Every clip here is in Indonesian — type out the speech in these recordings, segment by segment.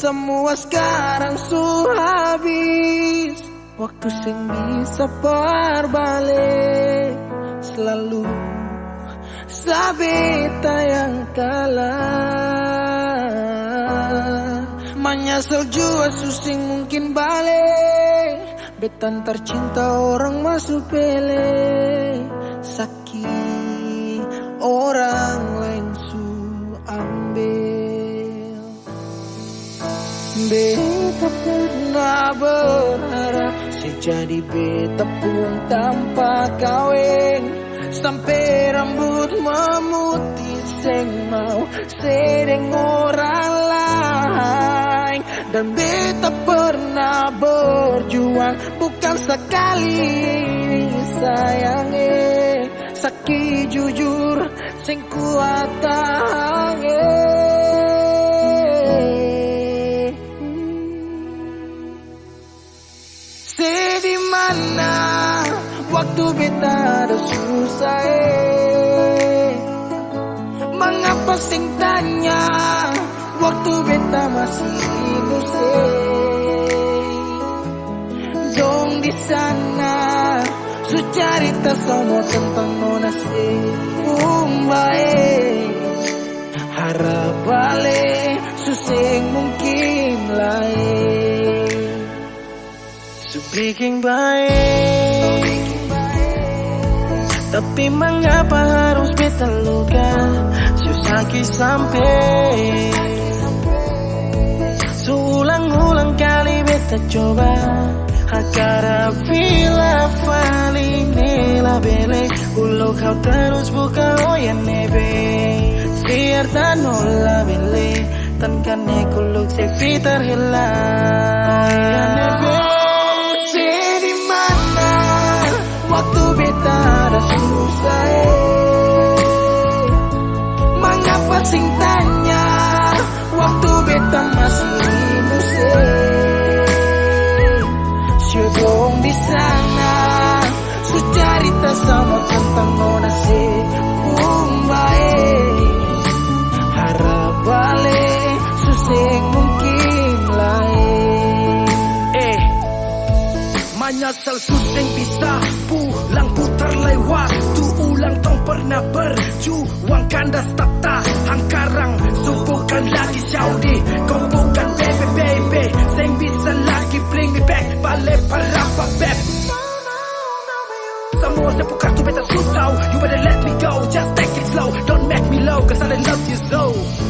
Semua sekarang sudah habis. Waktu sing bisa berbalik. Selalu sabita yang kalah. Menyesal jua susing mungkin balik. Betan tercinta orang masuk pele. Sakit orang lain su ambil. Beta pernah berharap sejadi beta pun tanpa kawin. Sampai rambut memutih seng mau sedeng orang lain. Dan beta pernah berjuang bukan sekali sayange. Sakit jujur sing kuat tahange. Di mana waktu beta ada susah Mengapa sing tanya waktu beta masih inusai. Dong di sana su cerita semua tentang nona se umbae. Harap balik suseng mungkin lain. Bikin baik, tapi mengapa harus beta luka? Susaki sampai Seulang-ulang kali beta coba Agar bila paling nela bele Ulo kau terus buka oyan nebe Biar tak nola bele Tankan nekuluk sefi terhilang waktu beta ada susah Mengapa sing tanya waktu beta masih inusai. Syedong di sana su cerita sama tentang nona se umbae. Harap balik suseng mungkin lain. Menyesal suseng bisa pulang putar lewat tu ulang tong pernah berjuang kandas tata hangkarang su bukan lagi Saudi kau bukan baby sing bisa lagi bring me back balik para beb semua seputar tu beta su tahu you better let me go just take it slow don't make me low cause I love you so.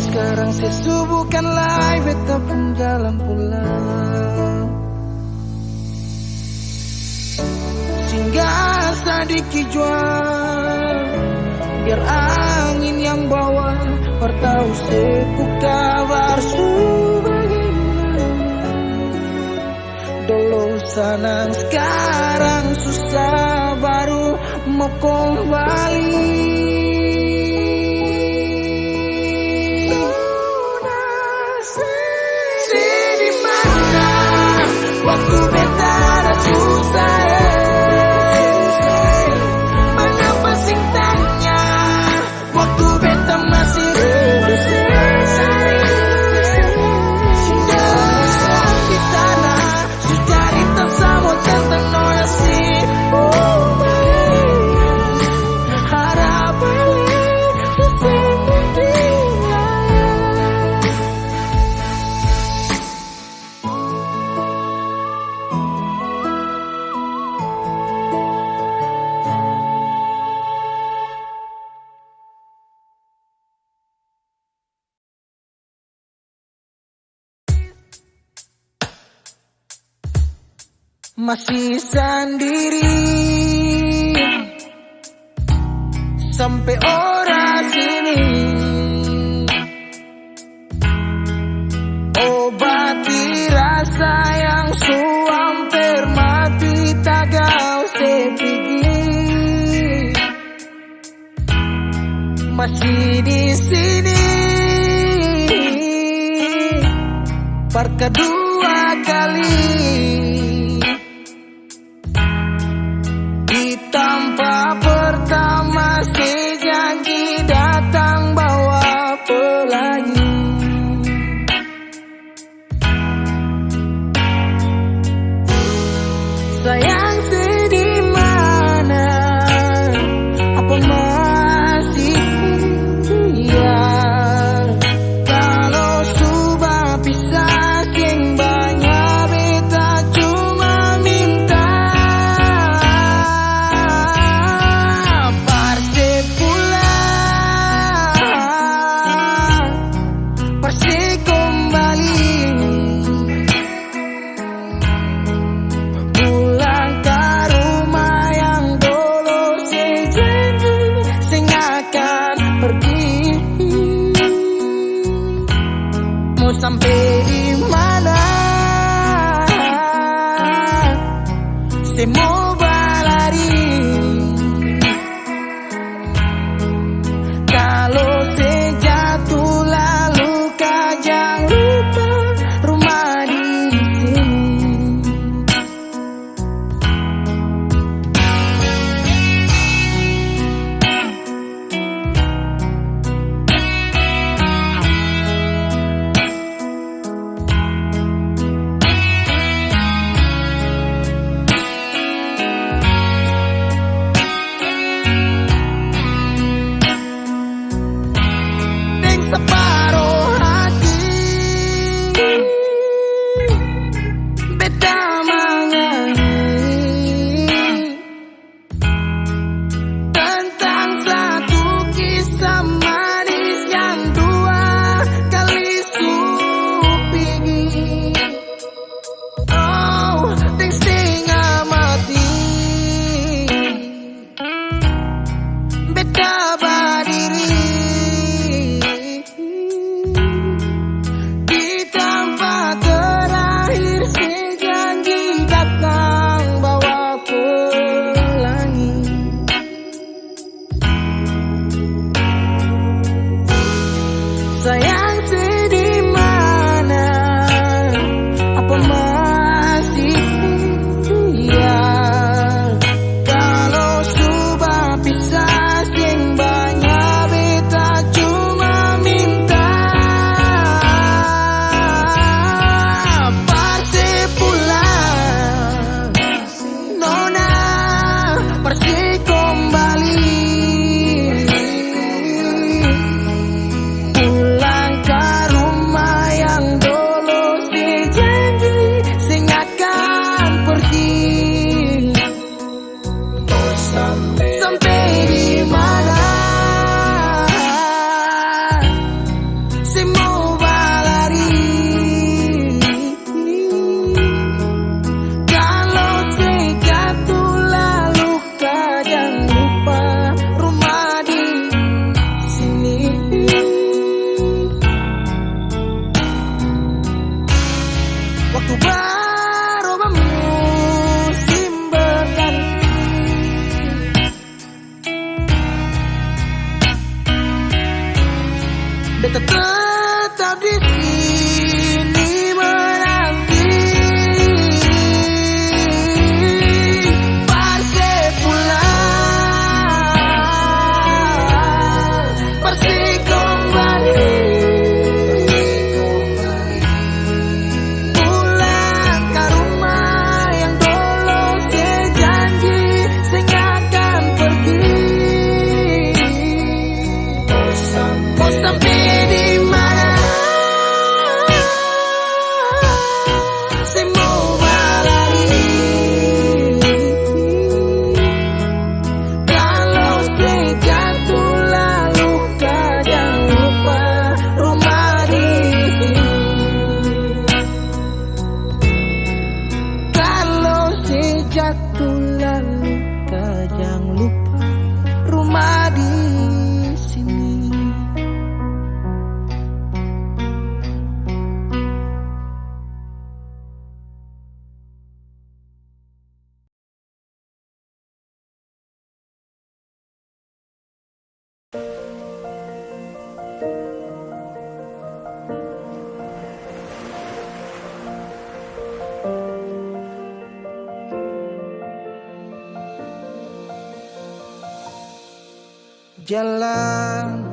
Sekarang sesu bukan lagi beta pun jalan pulang singgah sedikit jual biar angin yang bawa bertahu sepu kabar su bagaimana. Dulu senang sekarang susah baru mau kembali. Di mana waktu beta ada susah waktu beta masih inusai. Di sana su cerita sama tentang nona si harap balik suseng mungkin. Masih sendiri sampai orang sini obati rasa yang su hampir mati tak kau sepikir masih di sini per kedua kali. Tanpa pertama sejanji datang bawa pelangi. Sayang sedih mana, apa masih sayang? Kalau sudah pisah sing banyak beta cuma minta parse pulang, parse kembali. Sampai di mana saya mau berlari? Kalau saya jatuh lalu kau jangan lupa rumah di sini. Separuh hati beta menyanyi tentang satu kisah manis yang dua kali suping. Oh, ting setengah mati beta berdiri sayang sedih mana, apa masih sayang? Kalau sudah pisah sing banyak beta cuma minta parse pulang, nona parse kembali. Sampai di mana saya mau berlari? Kalau saya jatuh lalu kau jangan lupa rumah di sini. Waktu baru musim berganti, beta tetap di sini menanti parse pulang, parse kembali, pulang ke rumah yang dulu saya janji saya akan pergi. Mau sampai di mana saya mau berlari? Kalau saya jatuh lalu kau jangan lupa rumah di sini. Kalau saya jatuh lalu kau jangan lupa rumah di sini. Jalan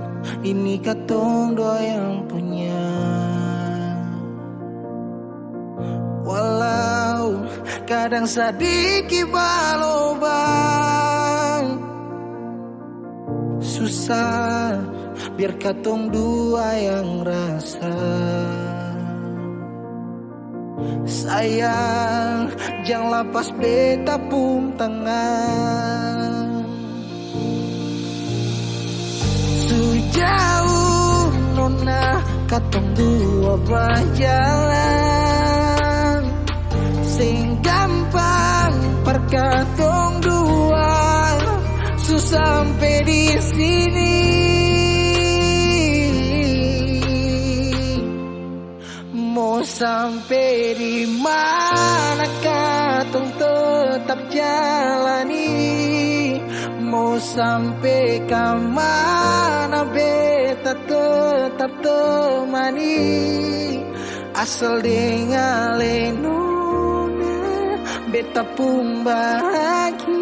ini katong dua yang punya, walau kadang sedikit balobang. Susah biar katong dua yang rasa. Sayang, jangan lepas beta pun tangan. Sejauh nona katong dua berjalan, sing gampang perkatong dua, susah sampai di sini. Mau sampai di mana katong tetap jalani, mau sampai ke mana beta tetap temani. Asal dengan nona beta pun bahagia,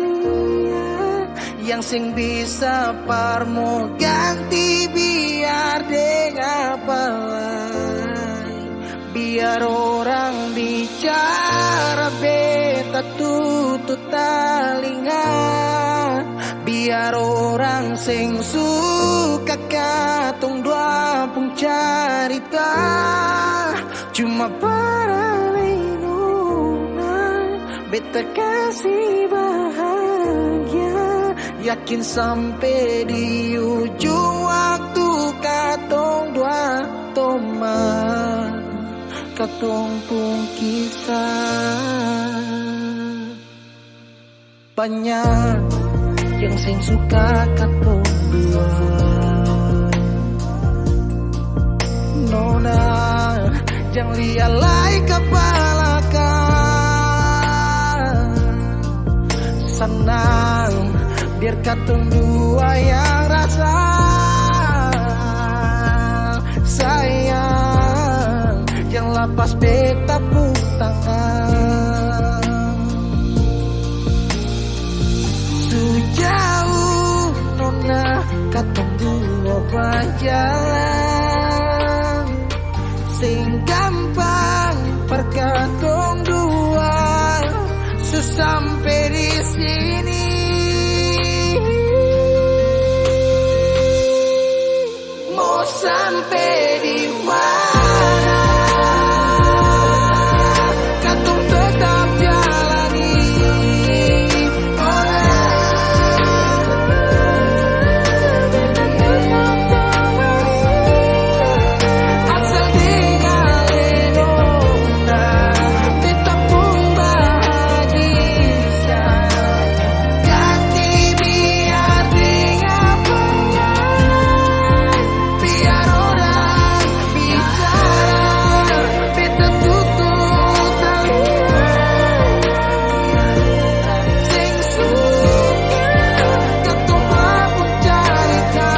yang sing bisa parmo ganti biar dengan apa. Biar orang bicara beta tutup telinga, biar orang sing suka katong dua pun cerita. Cuma para nona beta kasih bahagia, yakin sampai di ujung waktu katong dua teman, katong pun kisah. Banyak yang sing suka katong dua, nona jangan lialai kepala kan. Senang biar katong dua yang rasa. Sayang, yang lepas beta pun tangan. Sejauh nona katong dua berjalan, sing gampang perkatong dua, susah sampai di sini. Mau sampai di mana katong tetap jalani. Asal dengan nona beta pun bahagia, ganti biar dengan biar orang bicara beta tutup telinga. Sing suka katong pun cerita,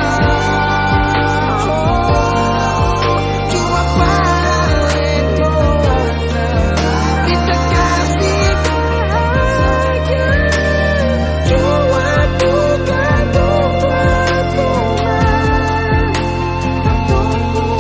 cuma para nona beta kasih bahagia, cuma bukan buat teman, katong pun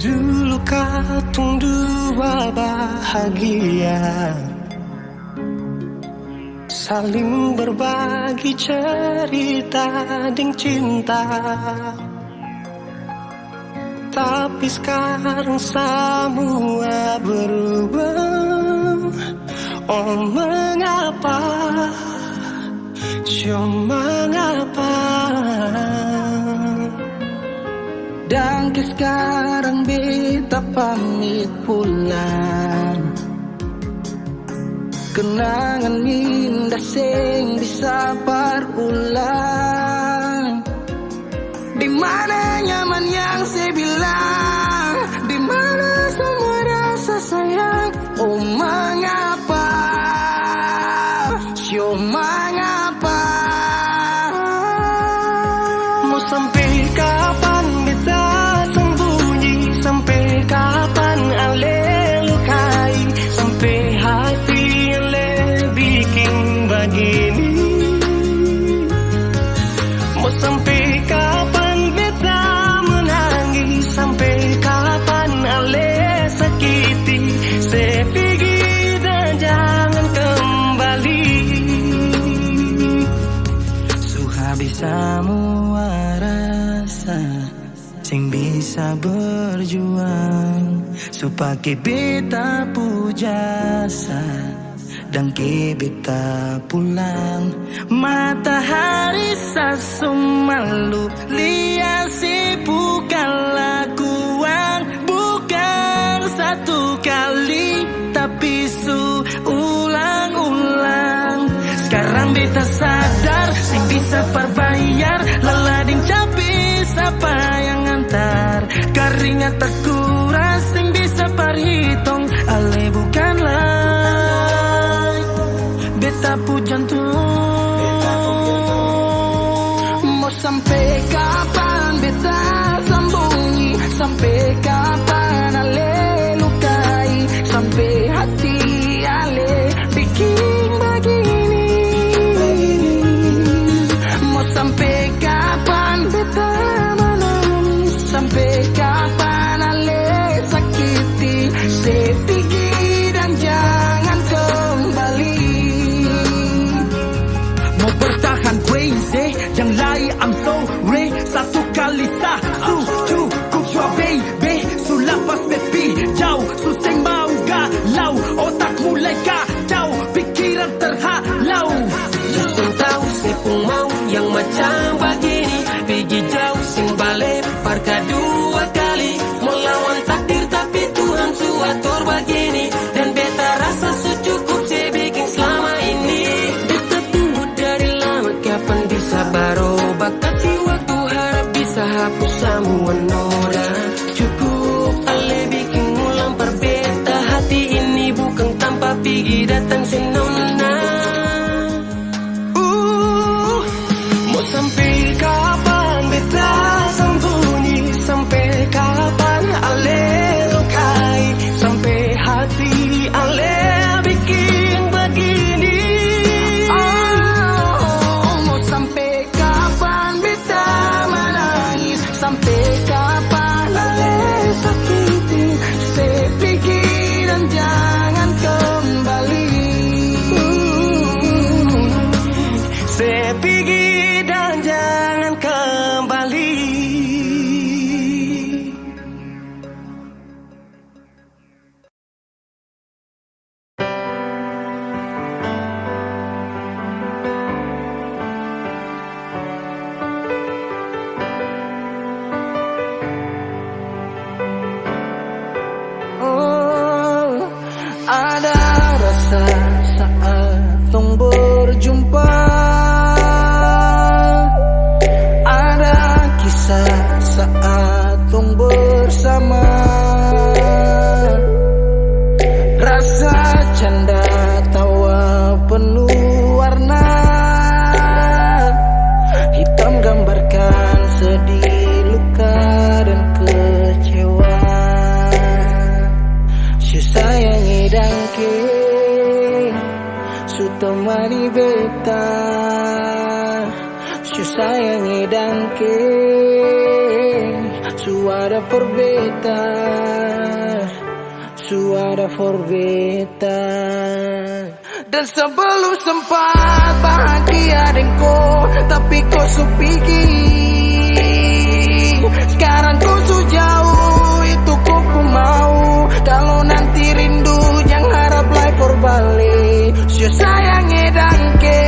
dulu katong dua bahagia, saling berbagi cerita dan cinta. Tapi sekarang semua berubah. Oh mengapa Syo mengapa dan sekarang beta pamit pulang. Kenangan indah sing bisa berulang. Di mana nyaman yang saya bilang, di mana semua rasa sayang. Oh mengapa, syo mengapa. Mau sampai kapan beta sembunyi, sampai kapan ale lukai, sampai hati ale bikin begini. Mau sampai kapan beta menangis, sampai kapan ale sakiti. Saya pergi dan jangan kembali. Habis semua rasa sing bisa berjuang supaya beta pujasa dan ke beta pulang. Matahari sasumalu liasi bukan lakuan, bukan satu kali tapi ulang-ulang. Sekarang beta sadar sing bisa perbayar lalading capis apa yang antar keringat terkuras sing bisa perhitung ale bukanlah beta pu jantung. Mau sampai kapan beta sembunyi, sampai kapan ale lukai, sampai hati ale bikin begini. Sampai kapan beta menangis, sampai kapan ale sakiti. Saya pergi dan jangan kembali. Mau bertahan crazy, yang lain I'm sorry. Satu kali satu cukup jua baby. Sulapas baby jauh, susah mau galau. Otak mulai kacau, pikiran terhalau. Susah tahu saya pun mau yang macam begini. Pergi jauh sing balik parka dua kali. Melawan takdir tapi Tuhan suatur begini. Dan beta rasa secukup saya bikin selama ini. Beta tunggu dari lama kapan bisa berubah. Kasih waktu harap bisa hapus semua noda. Cukup ale bikin ulang perbeta. Hati ini bukan tanpa pergi datang senona. Sampai kapan beta sembunyi, sampai kapan ale lukai, sampai hati ale bikin begini. Mau sampai kapan beta menangis, sampai kapan ale sakiti. Saya pergi dan jangan kembali. Saya pergi dan jangan kembali. Oh, ada rasa saat tong berjumpa. Saat tong bersama, rasa canda tawa penuh warna, hitam gambarkan sedih, luka dan kecewa. Su sayangi dangke, su temani beta. Su sayangi dangke, suara forbeta, suara forbeta. Dan sebelum sempat bahagia denko, tapi kau supiki. Sekarang kau su jauh, itu ku mau. Kalau nanti rindu, jangan harap life for balik. Su sayangi dangke.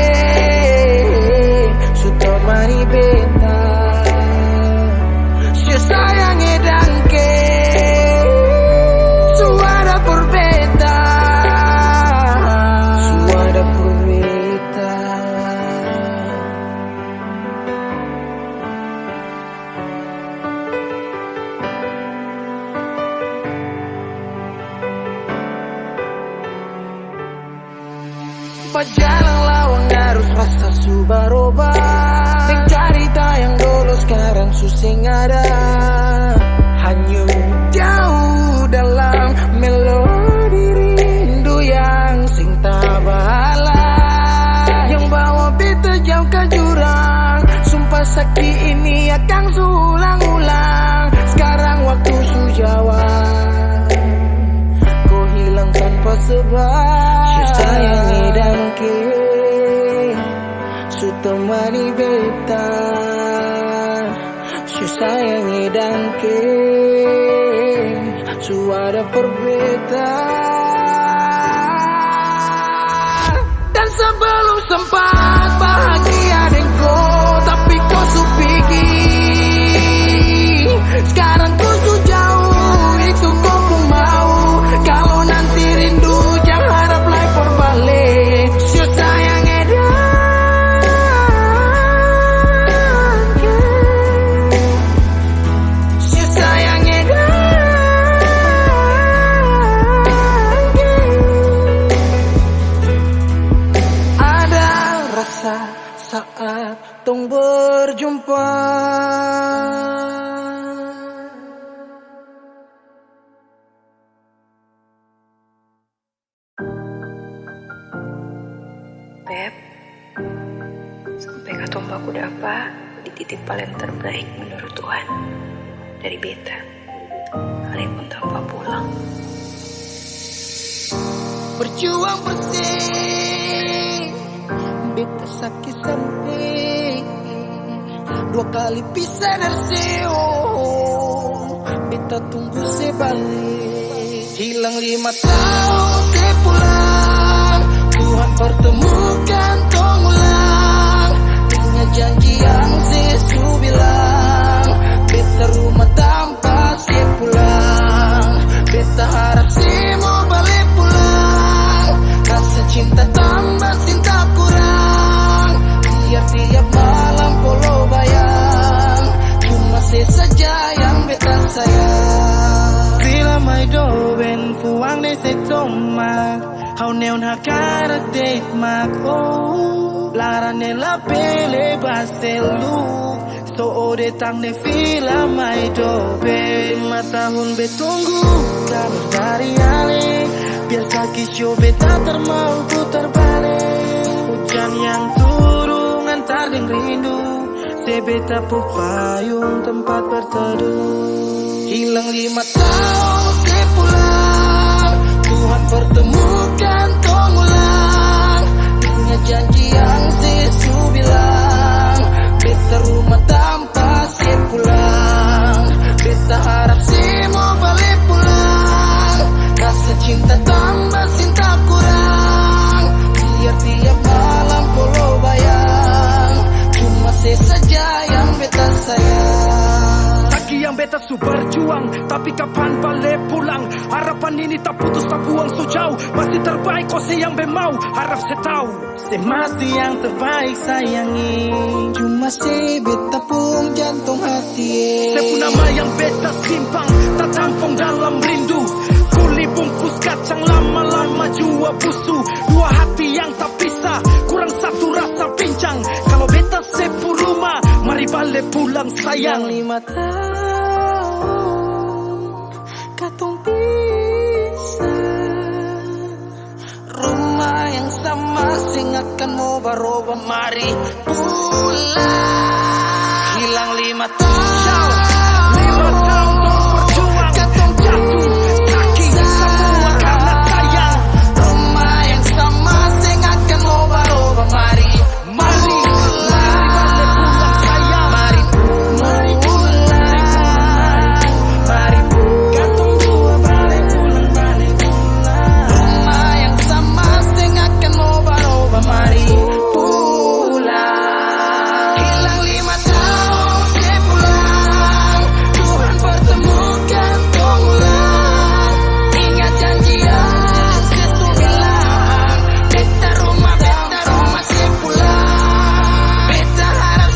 su temani beta, su sayangi dangke, su ada perbedaan. Dan sebelum sempat bahagia dengo, tapi kau su pergi. Sekarang kau su jauh, itu kau pun mau. Kalau nanti rindu jangan harap lagi berbalik. Su sayang edan, su sayang edan. Ada rasa saat tong berjumpa. Beb, sampai katong baku dapa dititip paling terbaik menurut Tuhan dari beta, sekalipun tanpa pulang. Berjuang bersih, beta sakit sampai 2 kali pisah dari seo. Beta tunggu sebalik, hilang 5 tahun sepulang. Tuhan pertemukan tong ulang, punya janji yang Yesus bilang. Beta rumah tanpa sepulang, beta harap semua balik pulang. Rasa cinta tambah cinta kurang, biar tiap malam polo bayang. Cuma saya saja yang beta sayang. Bila mai doben fuang ne se tomak, hau neon hakarak date mak oh. Larane la pele baselu, so ode tang ne fila mai dobe. 5 tahun betunggu kabar dari ale, biar sakit show beta termau putar balik. Hujan yang turun antar dengan rindu, sebeta payung tempat berteduh. Hilang 5 tahun sepulang, Tuhan pertemukan tong ulang. Punya janji yang Yesus bilang. Beta rumah tanpa sepulang, beta harap semua balik pulang. Rasa cinta tambah cinta kurang, biar tiap malam polo bayang. Cuma saya saja yang beta sayang. Lagi yang beta su berjuang, tapi kapan balik pulang? Harapan ini tak putus tak buang so jauh. Masih terbaik kau sayang bemau, harap saya tahu. Saya masih yang terbaik sayangi, cuma saya beta pun jantung hati. Saya pun nama yang beta simpang, tak tampung dalam rindu. Kuli bungkus kacang lama-lama jua busu. 2 hati yang tak pisah, kurang satu rasa pincang. Kalau beta sepu rumah, mari balik pulang sayang. 5 tahun katong pisah, rumah yang sama sing akan mau baroba, mari pulang. Hilang 5 tahun, 5 tahun kau berjuang, katong jatuh sakit semua karena sayang. rumah yang sama sing akan mau baroba, mari Mari balik pulang sayang. mari pulang, mari pulang. Katong dua balik pulang. Rumah yang sama sing akan mau baroba, mari pulang. Hilang 5 tahun sepulang, Tuhan pertemukan tong ulang. Ingat janji yang Yesus bilang. Beta rumah sepulang, beta harap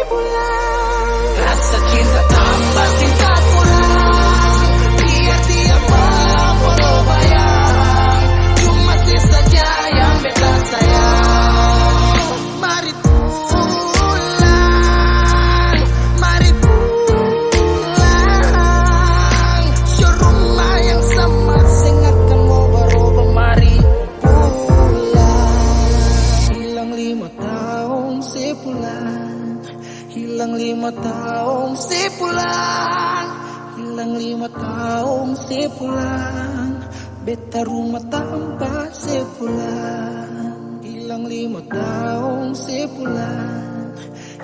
pulang. Rasa cinta tambah cinta kurang, biar tiap malam polo bayang. Cuma saya saja yang beta sayang. Mari pulang, mari pulang. Show rumah yang sama sing akan mau baroba, mari pulang. Hilang 5 tahun sepulang, hilang 5 tahun sepulang, hilang 5 tahun sepulang. Beta rumah tanpa sepulang, hilang Hilang 5 tahun sebulan,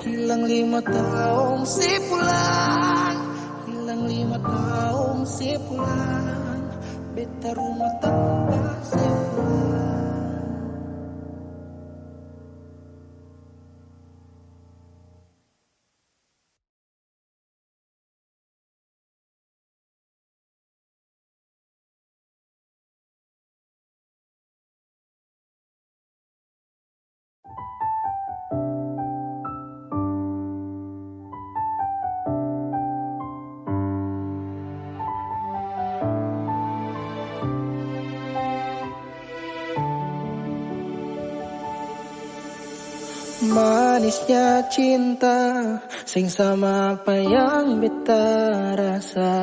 hilang 5 tahun sebulan, hilang 5 tahun sebulan, beta rumah tanpa sebulan. Manisnya cinta, sing sama apa yang beta rasa.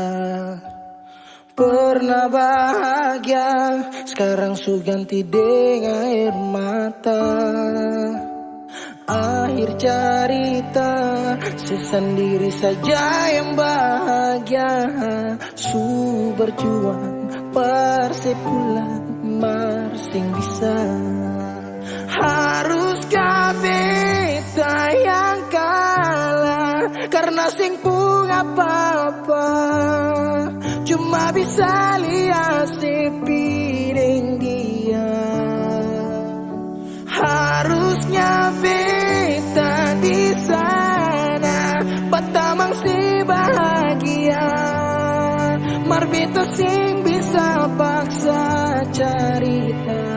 Pernah bahagia, sekarang su ganti dengan air mata. Akhir cerita, sesendiri saja yang bahagia. Su berjuang, persepulang, marsing bisa. Haruskah beta yang kalah, karena sing pun apa-apa, cuma bisa lihat sepiring dia. Harusnya beta di sana, batamang si bahagia. Mar beta sing bisa paksa cerita.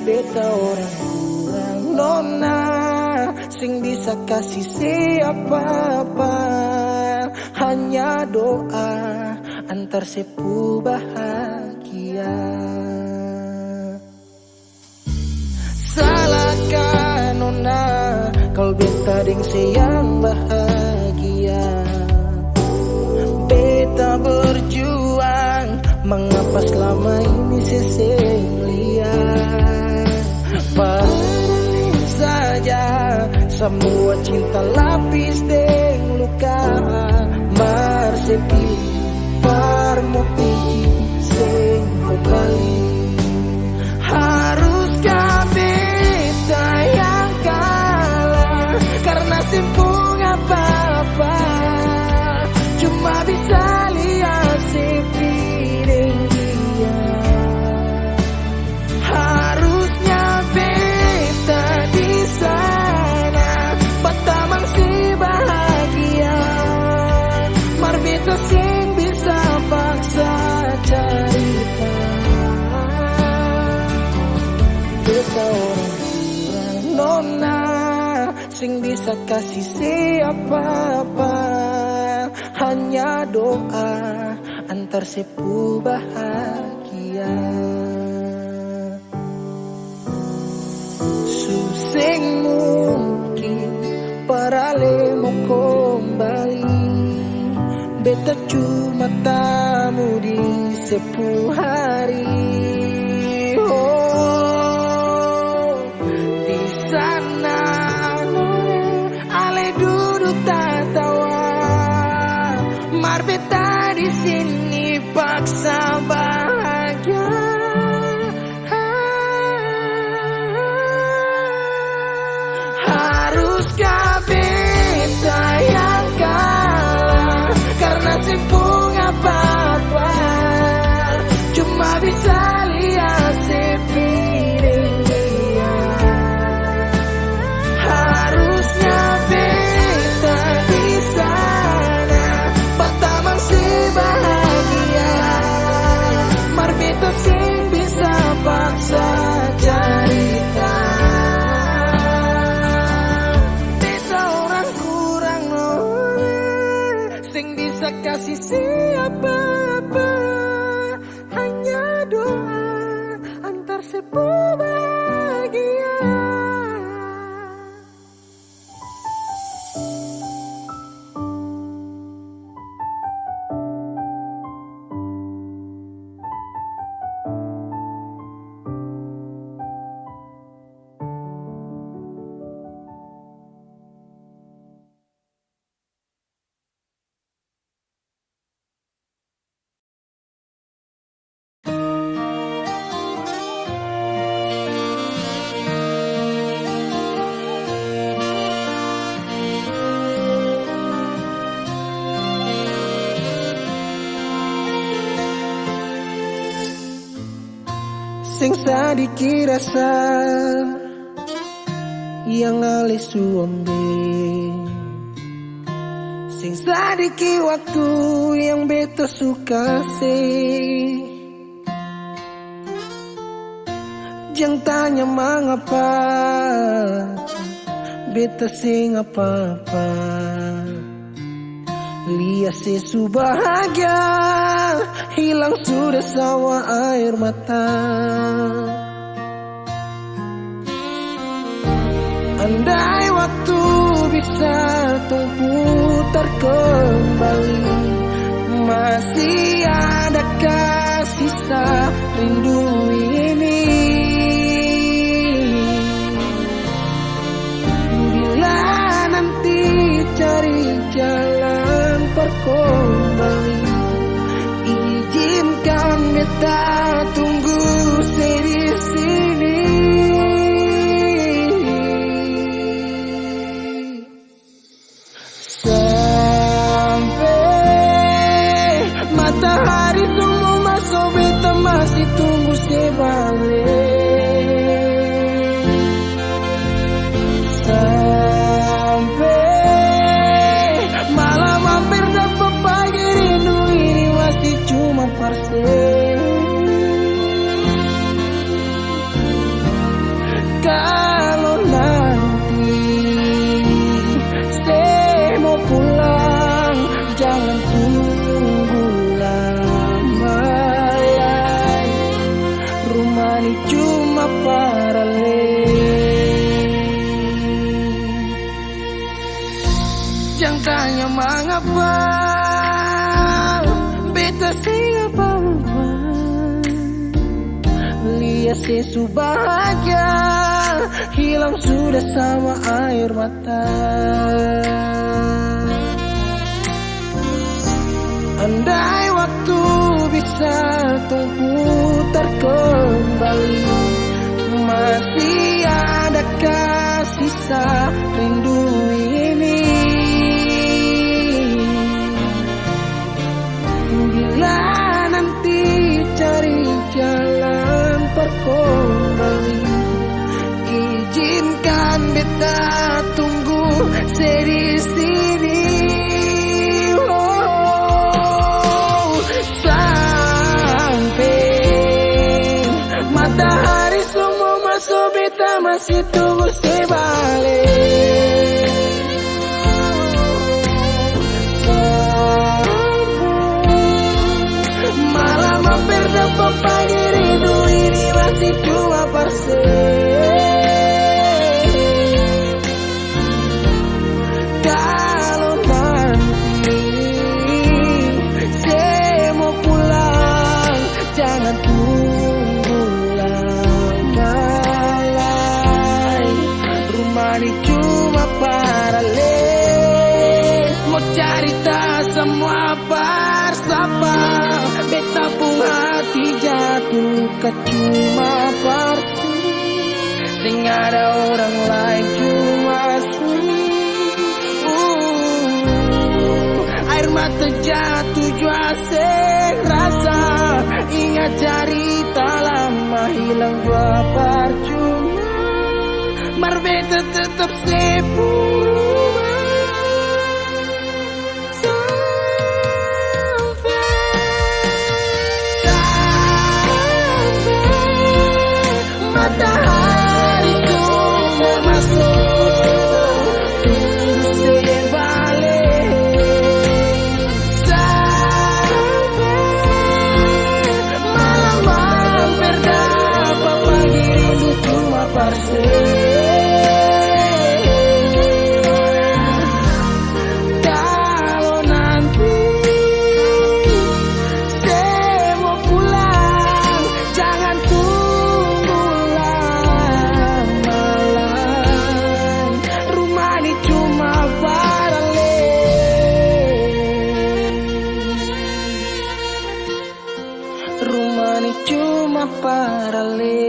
Beta orang kurang nona, sing bisa kasih siapa-apa. Hanya doa antar sepu bahagia. Salahkah nona, kalau beta deng sayang bahagia. Beta berjuang, mengapa selama ini seseng lihat. Paling saja semua cinta lapis deng luka. Marsepi parmuti sing kembali. Haruskah beta yang kalah, karena simpung apa-apa, cuma bisa lihat sepi deng dia. Harusnya beta di sana, batamang si bahagia. Mar beta sing bisa paksa cerita. Beta orang kurang nona, sing bisa kasih siapa-apa. Hanya doa antar sepu bahagia. Susing mungkin parale mau kembali. Beta cuma tamu di sepu hari. Oh, di sana ale duduk tertawa. Mar beta di sini paksa bahagia. Haruskah beta yang kalah, karena simpung apa-apa, cuma bisa lihat sadiki rasa yang alih suambe, sing sadiki waktu yang beta suka sih. Jangan tanya mengapa beta sing apa-apa, lihat sesu bahagia hilang sudah sawa air mata. Andai waktu bisa putar kembali, masih adakah sisa rindu ini? Bila nanti cari jalan kembali, izinkan beta tunggu di sini. Matahari semua masuk, beta masih tunggu sebalik. Sampai malam hampir dapat pagi, rindu ini masih cuma parse. Kalau nanti saya mau pulang, jangan tunggu lama ya. Rumah ini cuma paralel. Jangan tanya mengapa beta siapa, lihat sesu bahagia hilang sudah sama air mata. Andai waktu bisa putar kembali, masih adakah sisa rindu ini? Bila nanti cari jalan kembali, izinkan beta tunggu di sini. Matahari semua masuk, beta masih tunggu sebalik. Malam hampir dapat pagi, rindu ini masih cuma parse. Kalau nanti saya mau pulang, jangan tunggu lama lagi. Rumah ini cuma paralel, mau cerita semua bersama. Beta pun hati jatuh ke cuma parsi, sing ada orang lain cuma air mata jatuh jua rasa, ingat cerita lama hilang jua percuma, mar beta tetap sepuluh. Matahari semua masuk, tunggu sebalik. Sampai malam hampir dapat pagi, rindu cuma parse. Kalau nanti saya mau pulang, jangan tunggu lama lagi. Rumah ini cuma paralel. Rumah ini cuma paralel.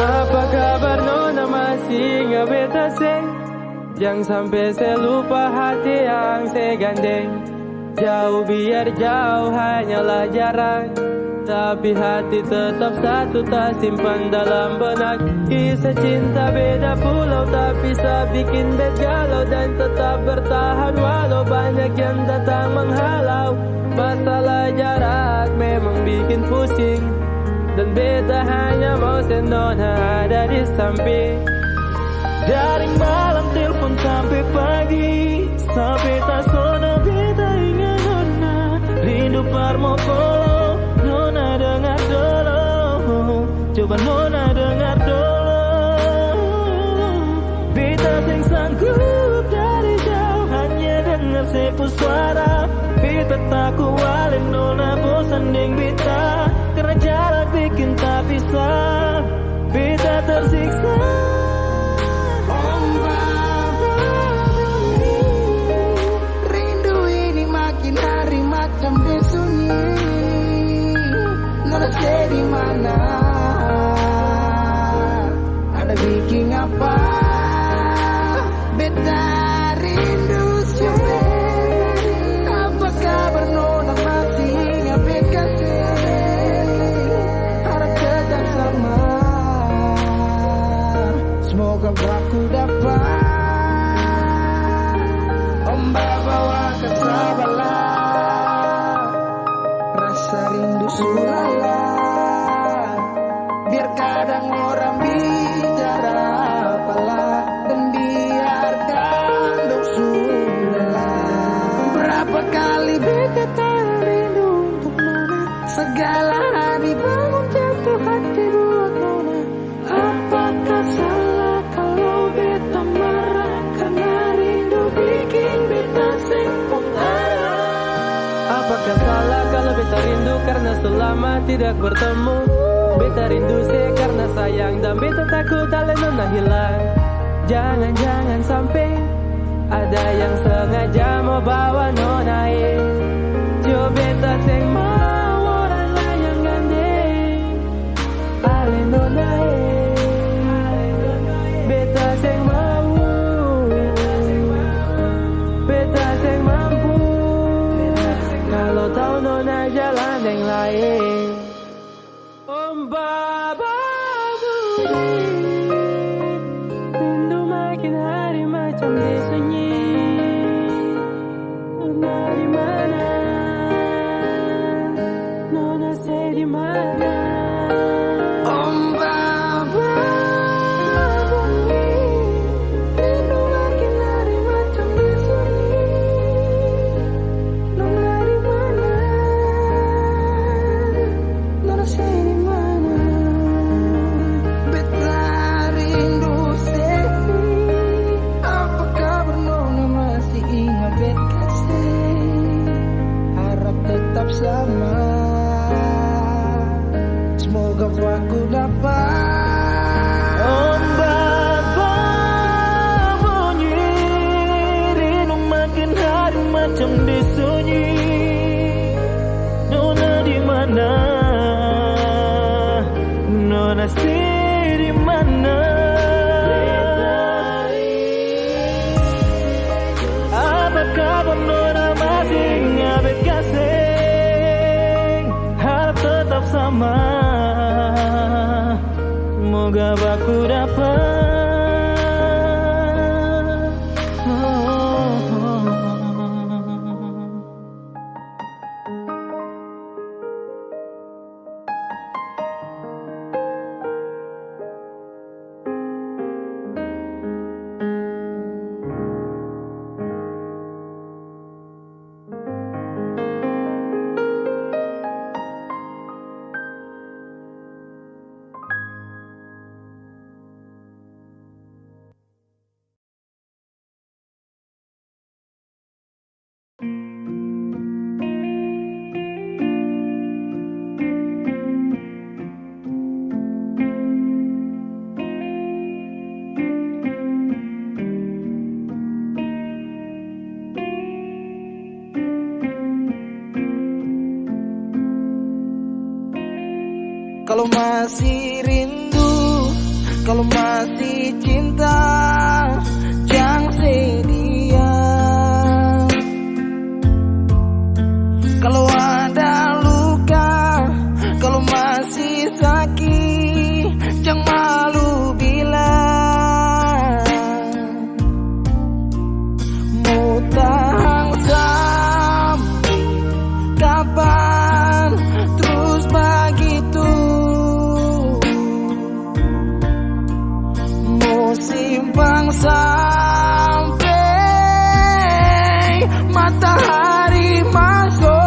Apa kabar nona, masih ingat beta seng? Jangan sampai saya lupa hati yang saya gandeng. Jauh biar jauh hanyalah jarak, tapi hati tetap satu, tak simpan dalam benak. Kisah cinta beda pulau, tapi bisa bikin bet galau. Dan tetap bertahan walau banyak yang datang menghalau. Masalah jarak memang bikin pusing, dan beta hanya mau senona ada di samping. Dari malam telepon sampai pagi, sampai tak sona beta ingat nona. Rindu parmo polo, nona dengar dulu. Coba nona dengar dulu. Beta sing sanggup dari jauh hanya dengar sepu suara. Beta tak kualin nona, bosan deng beta, karena jarak bikin tak bisa. Beta tersiksa. Rindu ini makin hari macam disunyi. Nona di mana? Ada bikin apa? Beta rindu siapa? Apa kabar nona, masih ingat beta kasih? Harap tetap sama. Semoga aku dapat ombak bawa ke Sabala. Rasa rindu sulala, biar kadang orang bicara apalah, dan biarkan dong sulala. Berapa kali beta tak rindu untuk nona, segala hari bangun jatuh hati buat nona. Apakah salah kalau beta marah, karena rindu bikin beta sempung arah? Apakah salah kalau beta rindu karena selama tidak bertemu? Beta rindu saya karena sayang, dan beta takut ale nona hilang. Jangan-jangan sampai ada yang sengaja mau bawa nona Jo beta seng mau orang lain yang gandeng ale nona Beta seng mau, beta seng mampu. Kalau tahu nona jalan yang lain. Baba rindu makin hari macam disunyi. Nona di mana? Nona saya di mana? Rindu makin hari macam disunyi. Nona di mana? Nona saya di mana? Beta rindu sedih. Apa kabar nona, masih ingat beta kasih? Harap tetap sama. Semoga aku dapat Ombak berbunyi, rindu makin hari macam disunyi. Nona di mana? Nona sih di mana? Apa kabar nona, masih ingat beta kasih? Harap tetap sama. Semoga aku dapat. kalau masih rindu, kalau masih cinta, jangan sedia. Kalau ada luka, kalau masih sakit, jangan malu bilang. Mau tahan sampai kapan terus begitu? Mau simpang sampai matahari masuk.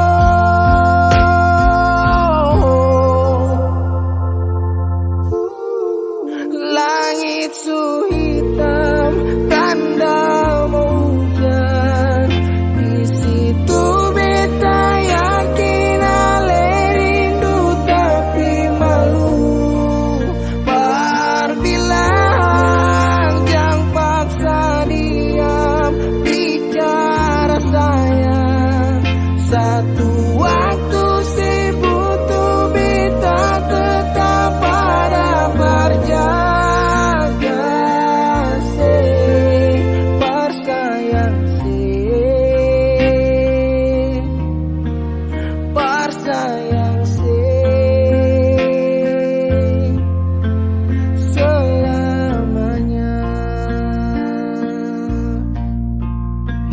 Langit su hitam, tanda mau hujan. Di situ beta yakin ale rindu tapi malu. Berbilang jangan paksa diam, bicara sayang. Satu waktu sebutuh beta tetap pada berjaga.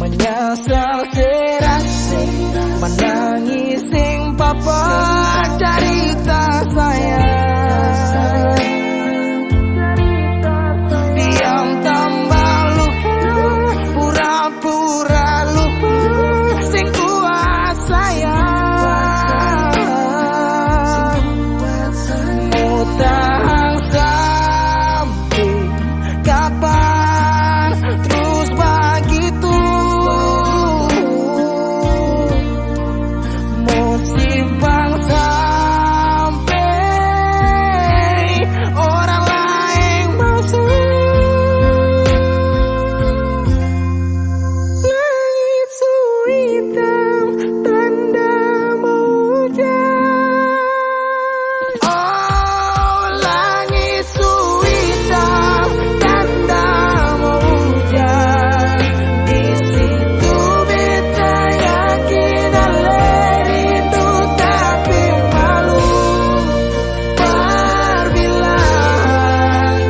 Menyesal serasi, menangis sing papa cerita sayang. Diam tambah lupa, pura-pura lupa, sing kuat sayang. Mau tahan sampai kapan terus begitu? Simpang sampai orang lain masuk. Langit su hitam, tanda mau hujan. Oh, langit su hitam, tanda mau hujan. Di situ beta yakin ale tapi malu. Berbilang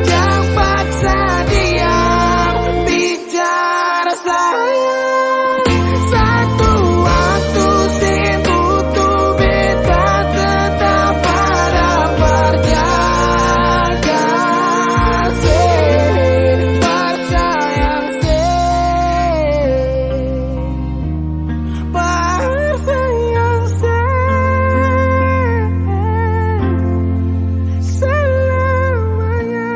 jangan paksa diam, bicara sayang. Satu waktu sebutuh beta tetap pada berjaga. Bersayang selamanya.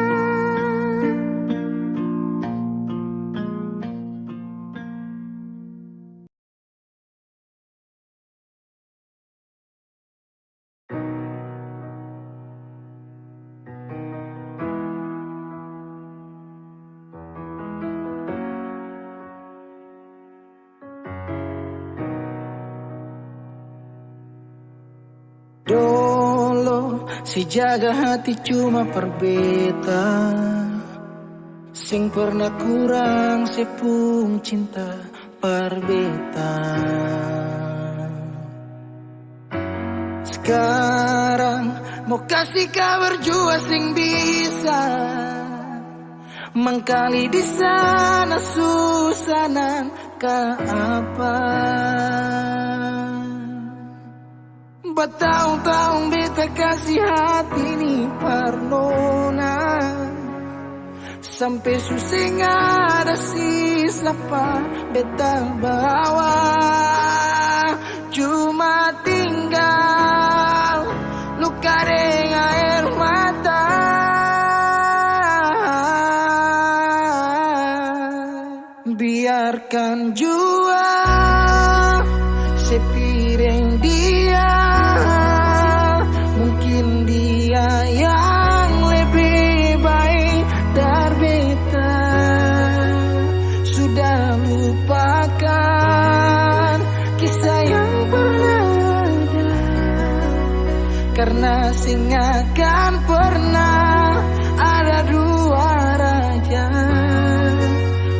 Dolo si jaga hati cuma perbeta, sing pernah kurang sepung cinta perbeta. Sekarang mau kasih kabar jua sing bisa mengkali di sana susanan ke apa. Bertahun-tahun beta kasih hati ni parnona, sampai susing ada sisa pa beta bawa. Cuma tinggal luka dengan air mata. Biarkan jua sepiring dia, mungkin dia yang lebih baik dari beta. Sudah lupakan kisah yang pernah ada, karena Karena sing akan pernah ada dua raja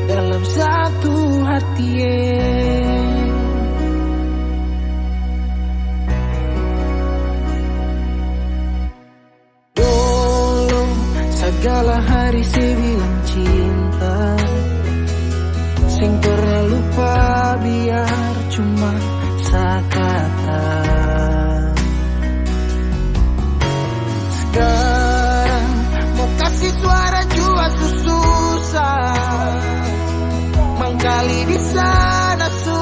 dalam satu hati. Dulu segala hari saya bilang cinta, sing pernah lupa biar cuma sekata. Sekarang mau kasih suara jua susah, mangkali di sana su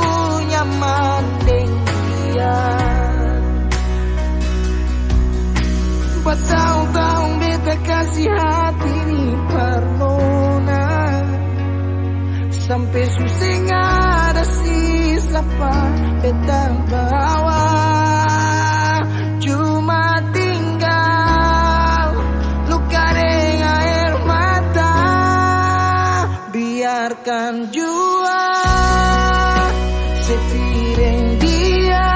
nyaman deng dia. Bertahun-tahun beta kasih hati ni Parnona, sampai susing ada sisa pa beta bawa. Cuma tinggal luka dengan air mata. Biarkan jua sepiring dia,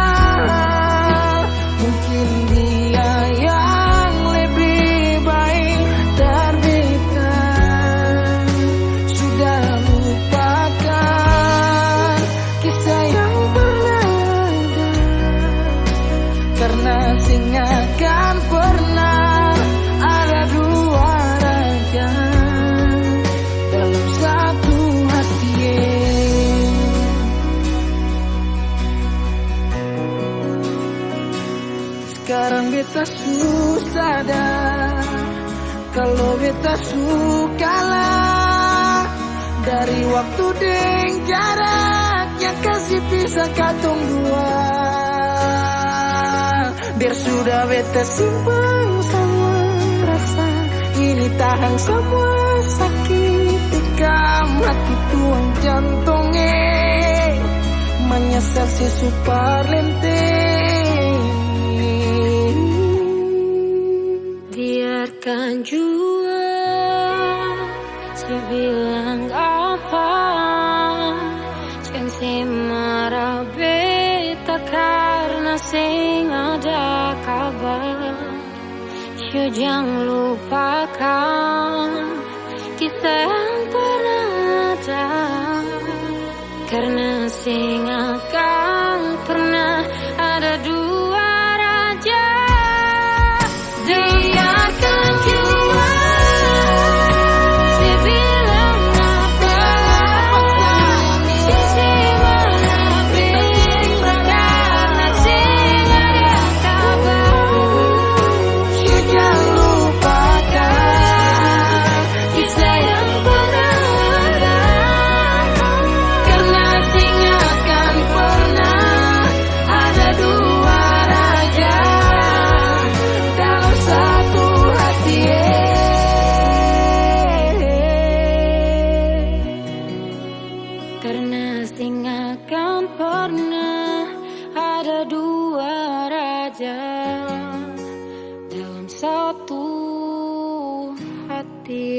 mungkin dia yang lebih baik dari beta. Sudah lupakan kisah yang pernah ada, karena sing akan pernah ada dua raja dalam satu hati. Sekarang beta susah dah, kalau beta sukalah dari waktu deng jarak yang kasih pisah katong dua. Biar sudah beta simpan semua rasa ini, tahan semua sakit, tikam hati tuang jantungnya, menyesal si super lenteng. Biarkan jua saya bilang apa, jangan saya marah beta karena saya ada kabar. Yo jangan lupakan kita yang pernah ada, karena saya akan pernah ada dua raja. Biarkan jua saya bilang apa, saya marah beta karena saya ada kabar. Yo jangan lupakan Kisah yang pernah ada, karena sing akan pernah ada dua raja dalam satu hati. karena sing akan pernah ada dua raja dalam satu hati.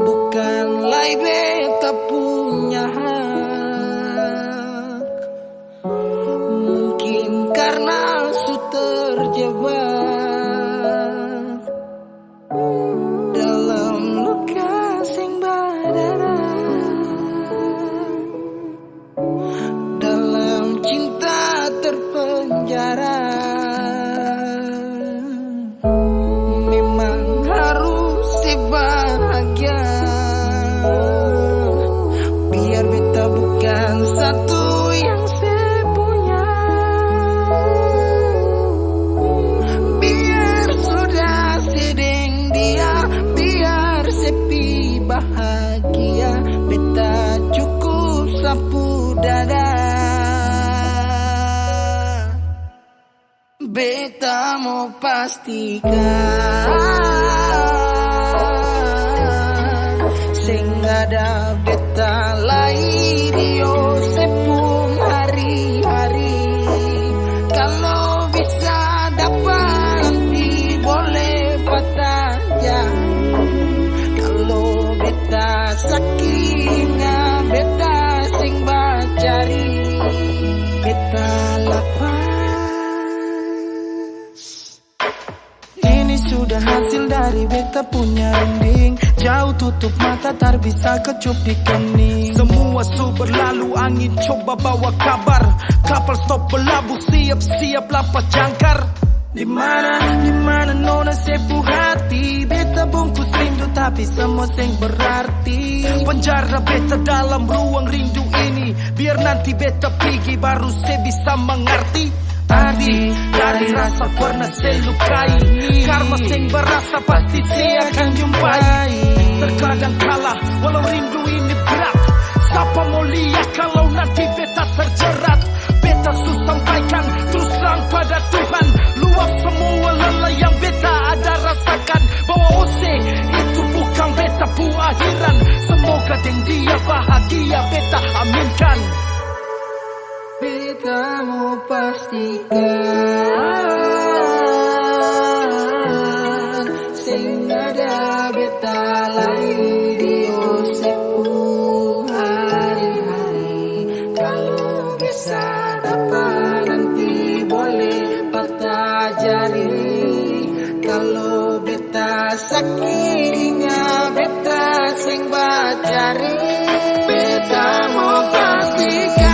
Bukanlah beta punya hak, mungkin karena su terjebak dalam luka sing berdarah, dalam cinta terpenjara. Memang harus bahagia, biar beta beta mau pastikan sing ada beta lain dio sepung hari-hari. Kalau bisa dapat nanti boleh patah jari. Kalau beta sakitnya beta sing bacari beta lapar. Ini sudah hasil dari beta punya runding. Jauh tutup mata tak bisa kecup di kening. Semua su berlalu angin coba bawa kabar. Kapal stop berlabuh siap-siap lapas jangkar. Di mana nona sepuh hati. Beta bungkus rindu tapi semua sing berarti. Penjara beta dalam ruang rindu ini. Biar nanti beta pergi baru saya bisa mengerti arti dari rasa pernah saya lukai. Karma sing berasa pasti saya akan jumpai. Terkadang kalah walau rindu ini berat. Siapa mau lihat kalau nanti beta terjerat. Beta sus sampaikan terus terang pada Tuhan. Luap semua lelah yang beta ada rasakan. Bahwa Ose itu bukan beta pu akhiran. Semoga dengan dia bahagia beta aminkan. Beta mau pastikan sing ada beta lain dio sepuh hari-hari. Kalau bisa dapat nanti boleh patah jari. Kalau beta sakitnya beta sing bacari. Beta mau pastikan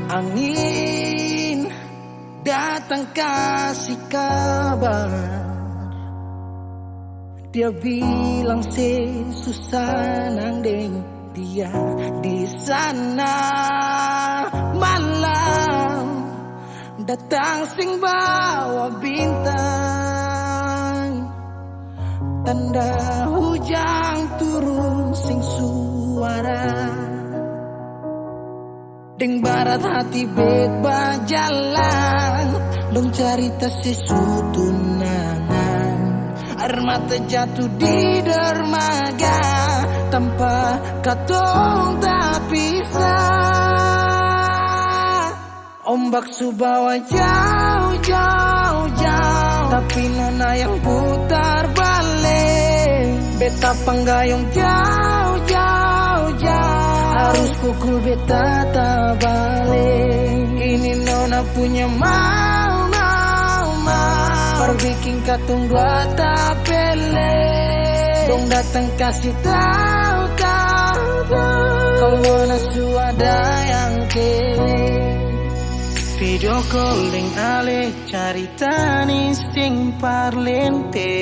angin datang kasih kabar. Dia bilang susah nang deng dia di sana. Malam datang sing bawa bintang. Tanda hujan turun sing suara. Deng barat hati bet bajalan. Dong cerita sesutunangan. Air mata jatuh di dermaga. Tanpa katong tak pisah. Ombak subawa jauh. Tapi nona yang putar balik. Beta panggayong jauh. Harus pukul beta tak balik. Ini nona punya mau. Perbikin katong dua tak pele. Dong datang kasih tahu. Kalau nona suada yang kele. Video calling ale carita nih sing parlente.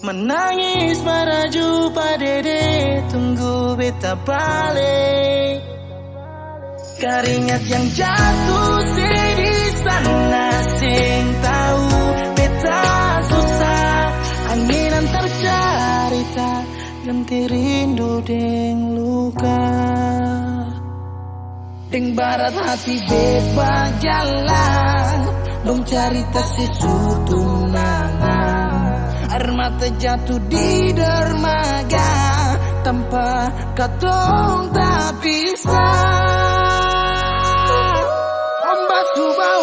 Menangis meraju padede tunggu beta balik. Keringat yang jatuh di sana sing tahu beta susah. Angin antar cerita ganti rindu deng luka. Deng barat hati bebas jalan. Dong cerita sesutunangan. Air mata jatuh di dermaga. Tanpa katong tak pisah. Ombak subah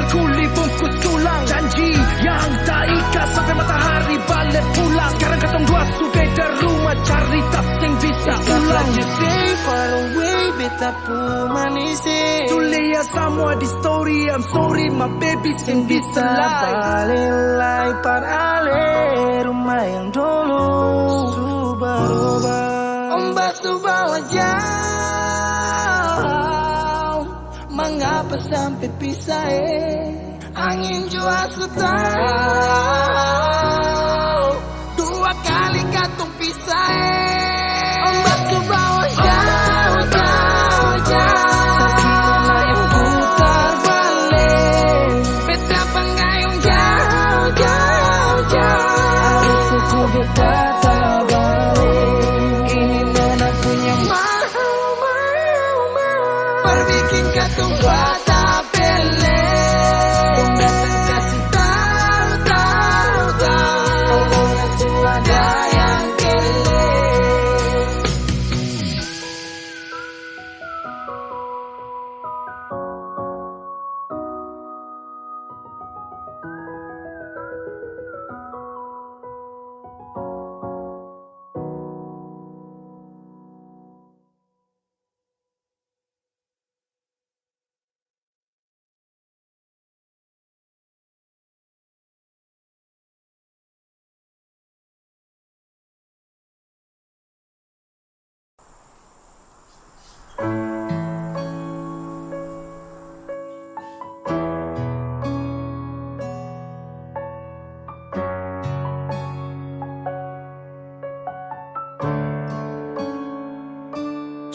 biar kuli bungkus tulang. Janji yang tak ikat sampai matahari balik pulang. Sekarang katong dua su beda rumah, cari tak sing bisa ulang. You say far away, beta pu manise. Tulia semua di story, I'm sorry my baby sing bisa Balilai parale rumah yang dulu Subarubah Ombak Subah jauh, mengapa sampai pisah Angin jua tahu, dua kali katong pisah Ombak Subah jauh, jauh, jauh. Sakina yang putar balik, beta penggayung jauh, jauh, jauh. Harus suku beta tak balik. Ini nona punya mau. Perbikin katong bata pele. Kau datang kasih tahu. Kalau nafsu ada yang kele.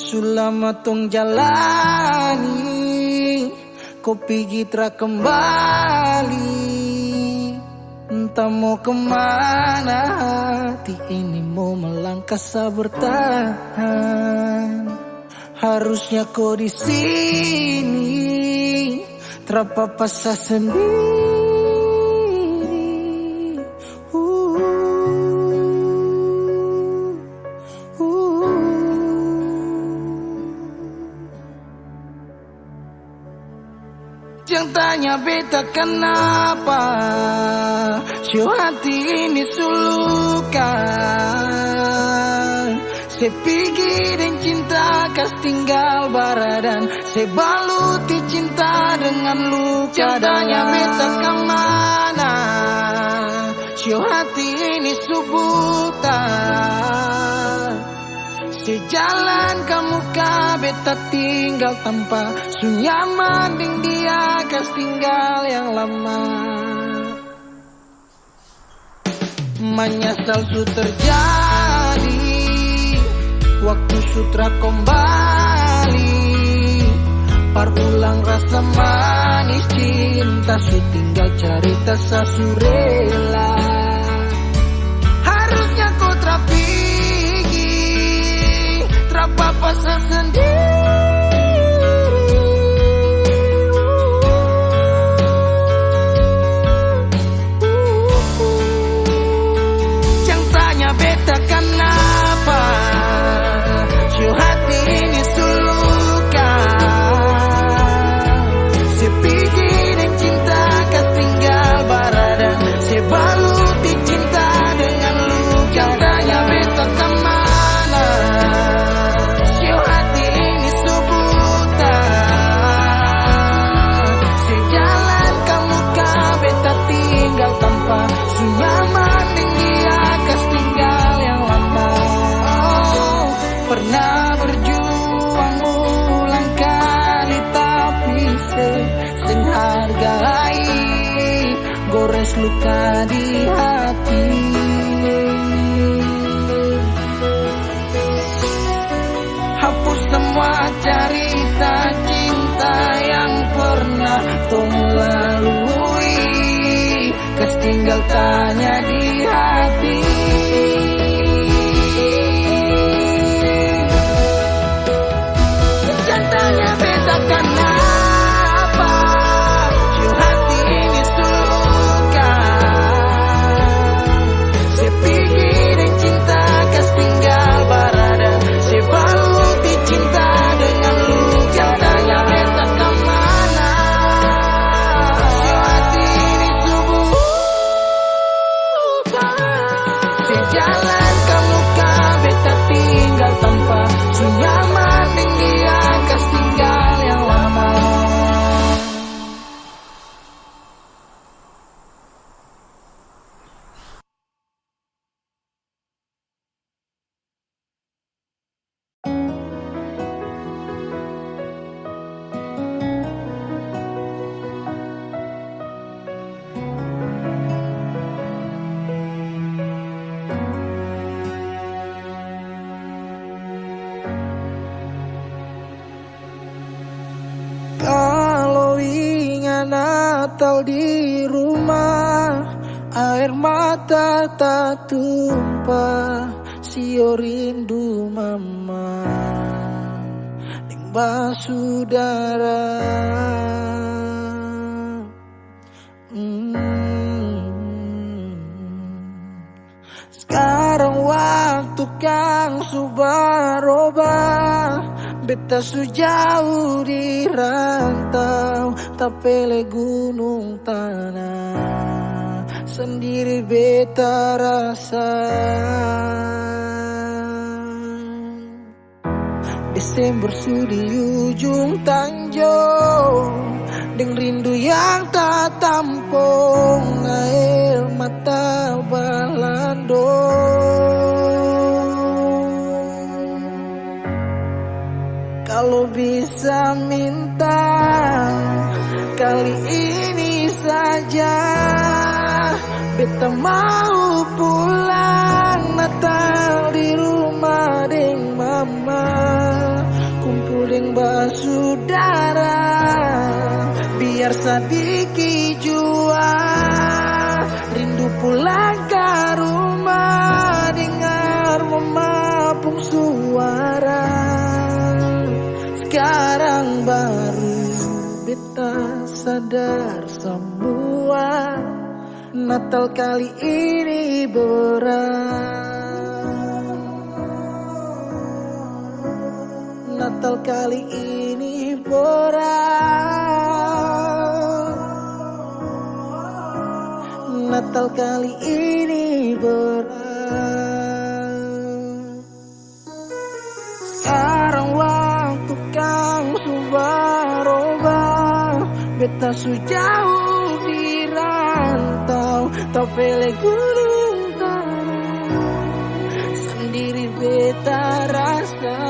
Selama tong jalani, kau pergi tra kembali. Entah mau kemana, hati ini mau melangkah bertahan. Harusnya kau di sini, terpapasa sendiri. Jangan tanya beta kenapa, si hati ini sulukan. Saya pikirin cinta kas tinggal baradan, saya baluti cinta dengan luka. Jangan tanya beta kemana, si hati ini subutan. Sejalan kamu beta tinggal tanpa sunyaman ding dia kas tinggal yang lama. Menyesal su terjadi, waktu sutra kembali. Parulang rasa manis cinta, su tinggal cerita sasurela. Harusnya kau terapi apa sendiri. Jangan tanya beta kenapa, si hati ini sulukan. Si pikirin cinta ketinggal baradan, si baluti cinta dengan luka. Jangan tanya beta kemana, sunyaman dia kas tinggal yang lama. Pernah berjuang ulang kali tapi sing hargai, gores luka di hati. Hapus semua cerita cinta yang pernah tong lalui, kas tinggal tanya di hati. Jangan tanya beta kenapa, si hati ini sulukan. Saya pikirin cinta kas tinggal barada, saya baluti cinta dengan luka. Jangan tanya beta kemana, si Natal di rumah, air mata tak tumpah, sio rindu mama ning saudara. Sekarang waktu kang subarobah, beta sejauh di rantau, tapele gunung tanah, sendiri beta rasa. Desember di ujung tanjung, deng rindu yang tak tampung, air mata balando. Kalau bisa minta kali ini saja, beta mau pulang Natal di rumah deng mama, kumpul deng saudara, biar sadiki jua rindu pulang ke rumah, dengar mama pung suara. Sekarang baru beta sadar semua, Natal kali ini berat, Natal kali ini berat, Natal kali ini berat. Sekarang waktu kang subarobah, beta sejauh di rantau, tapele gunung tanah, sendiri beta rasa.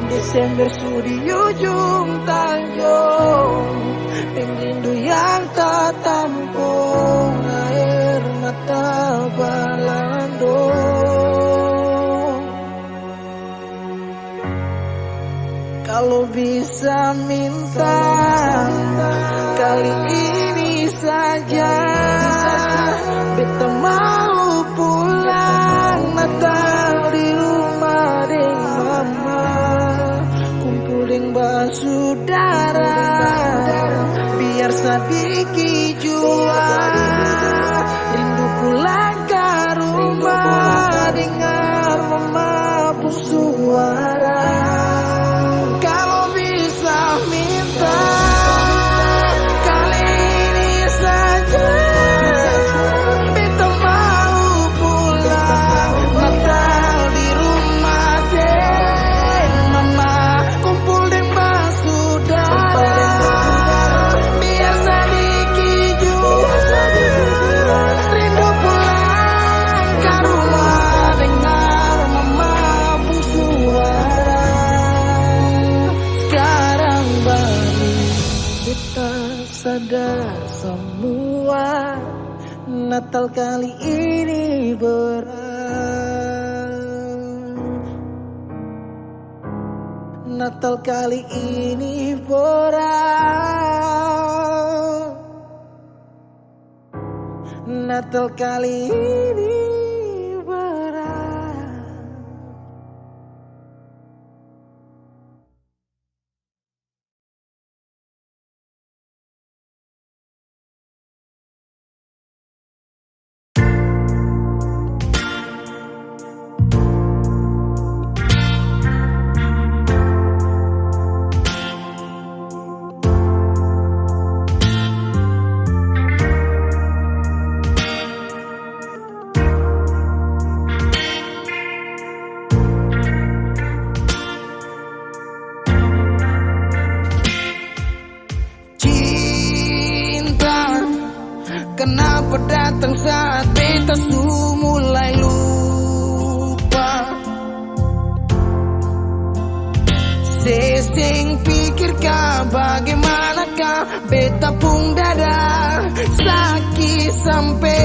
Desember di ujung tanjung, deng rindu yang tak tampung, air mata balando. Kalau bisa minta kali ini saja, beta mau pulang Natal di rumah deng mama, kumpul deng saudara, biar sadiki jua rindu pulang ke rumah, dengar mama pun suara. Kalau bisa minta kali ini saja, beta mau pulang Natal di rumah deng mama, kumpul deng saudara, biar sadiki jua rindu pulang ke rumah, dengar mama pun suara. Sekarang baru beta sadar semua, Natal kali ini berat, Natal kali ini berat, Natal kali ini berat. Kenapa datang saat beta mulai lupa? Sesing pikirkah bagaimanakah beta pun dada sakit sampai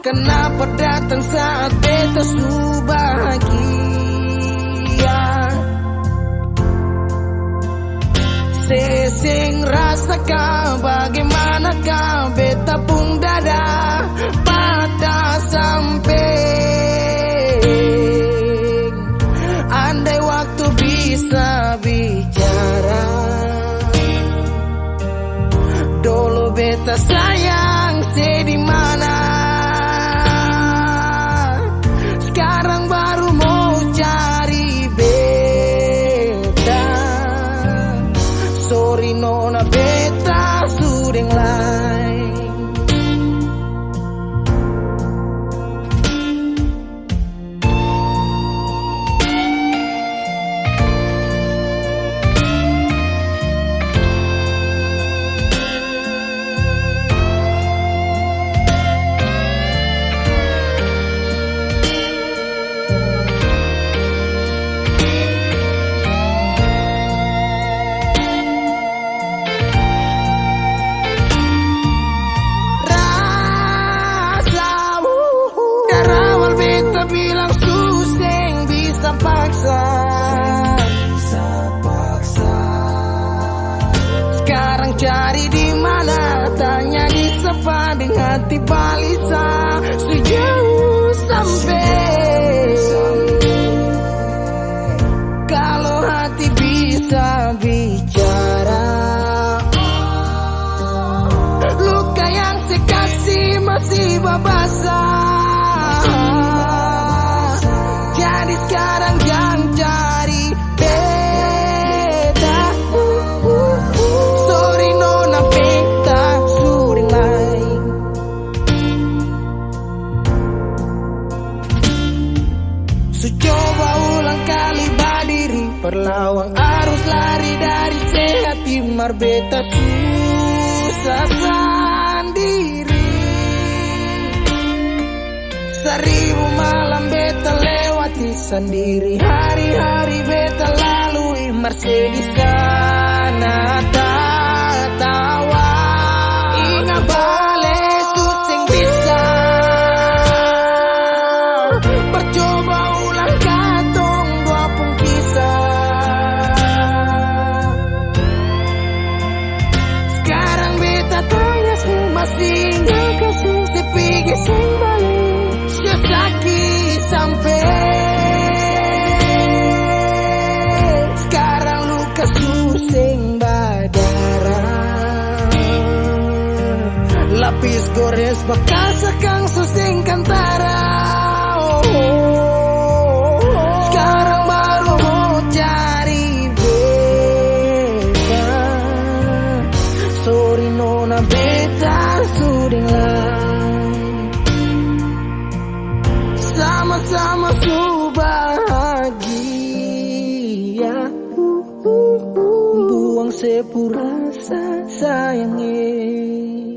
kenapa datang saat beta su bahagia. Sesing rasakan bagaimanakah beta pun dada patah sampai. Andai waktu bisa bicara, dulu beta sayang di mana. Sekarang baru mau cari beta. Sorry nona beta sudeng lain. Bilang suseng bisa paksa. Sekarang cari di mana, tanya di sepading hati balisa. Sejauh sampai kalau hati bisa bicara, luka yang saya kasih masih babasa. Jadi sekarang jangan cari beta. Sorry nona beta sudeng lain. Su coba ulang kali berdiri, perlawan arus lari dari sehat timar beta susah sendiri. Seribu malam beta lewati sendiri, hari-hari beta lalui Mercedes sana tawa. Ingat balik suseng bisa, percoba ulang katong dua pun kisah. Sekarang beta tanya masih nggak kasih sepigi sing balik. Sakit sampai sekarang luka suseng berdarah. Lapis gores bekas akang suseng kantara. Sekarang baru mau cari beta. Sorry nona beta sudeng lain. Sama-sama su bahagia. Buang sepurasa sayangnya.